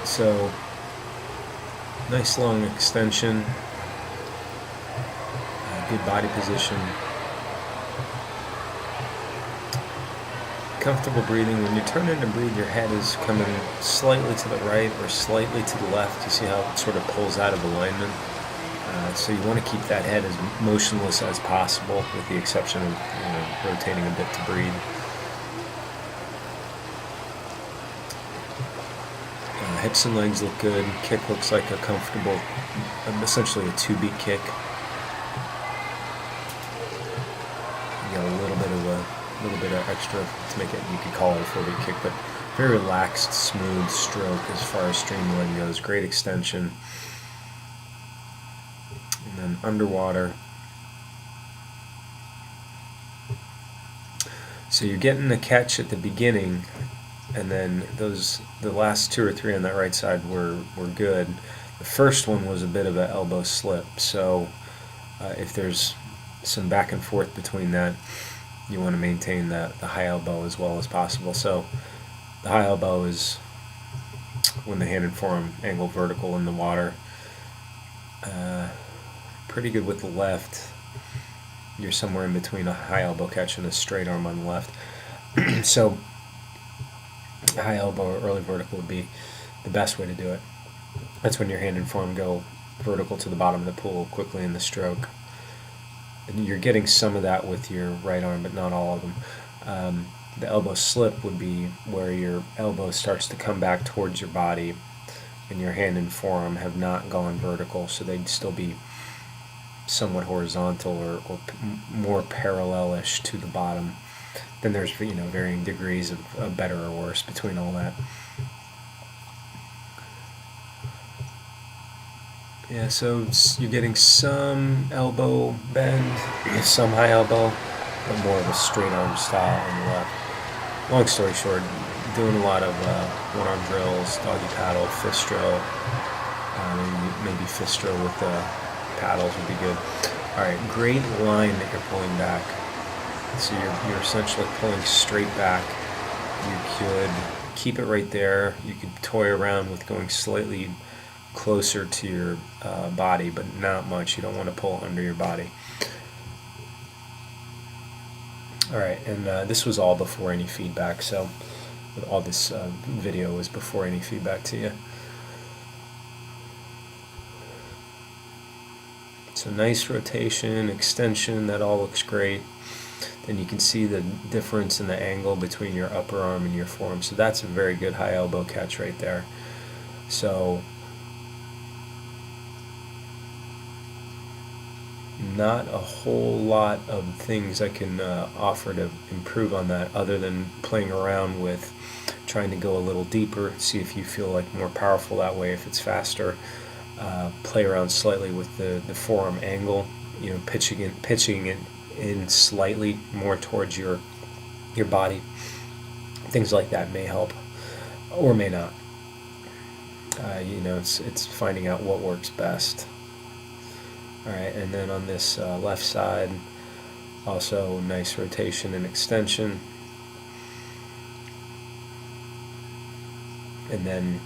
So nice long extension, good body position, comfortable breathing. When you turn in to breathe, your head is coming slightly to the right or slightly to the left. You see how it sort of pulls out of alignment? So you want to keep that head as motionless as possible, with the exception of rotating a bit to breathe. Hips and legs look good. Kick looks like a comfortable, essentially a 2-beat kick. You got a little bit of extra to make it. You could call it a 4-beat kick, but very relaxed, smooth stroke as far as streamline goes. Great extension. And then underwater. So you're getting the catch at the beginning, and then the last 2 or 3 on that right side were good. The first one was a bit of an elbow slip, so if there's some back and forth between that, you want to maintain the high elbow as well as possible. So the high elbow is when the hand and forearm angle vertical in the water. Pretty good with the left. You're somewhere in between a high elbow catch and a straight arm on the left. So high elbow or early vertical would be the best way to do it. That's when your hand and forearm go vertical to the bottom of the pool quickly in the stroke. And you're getting some of that with your right arm, but not all of them. The elbow slip would be where your elbow starts to come back towards your body, and your hand and forearm have not gone vertical, so they'd still be somewhat horizontal or more parallel-ish to the bottom. Then there's varying degrees of better or worse between all that. Yeah, so you're getting some elbow bend, some high elbow, but more of a straight arm style on the left. Long story short, doing a lot of one-arm drills, doggy paddle, fist drill, maybe fist drill with the paddles would be good. Alright, great line that you're pulling back. So you're essentially pulling straight back. You could keep it right there. You could toy around with going slightly closer to your body, but not much. You don't want to pull under your body. Alright, and this was all before any feedback, so all this video was before any feedback to you. So nice rotation, extension, that all looks great. Then you can see the difference in the angle between your upper arm and your forearm. So that's a very good high elbow catch right there. So not a whole lot of things I can offer to improve on that, other than playing around with trying to go a little deeper, see if you feel like more powerful that way, if it's faster. Play around slightly with the forearm angle, pitching it in slightly more towards your body. Things like that may help, or may not. It's finding out what works best. Alright, and then on this left side, also nice rotation and extension. And then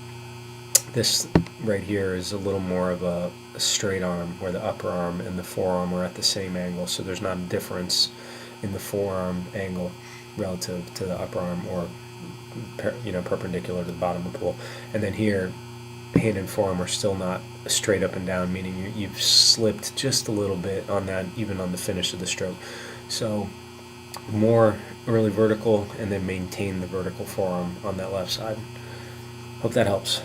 this right here is a little more of a straight arm, where the upper arm and the forearm are at the same angle, so there's not a difference in the forearm angle relative to the upper arm, or perpendicular to the bottom of the pool. And then here, hand and forearm are still not straight up and down, meaning you've slipped just a little bit on that, even on the finish of the stroke. So more early vertical, and then maintain the vertical forearm on that left side. Hope that helps.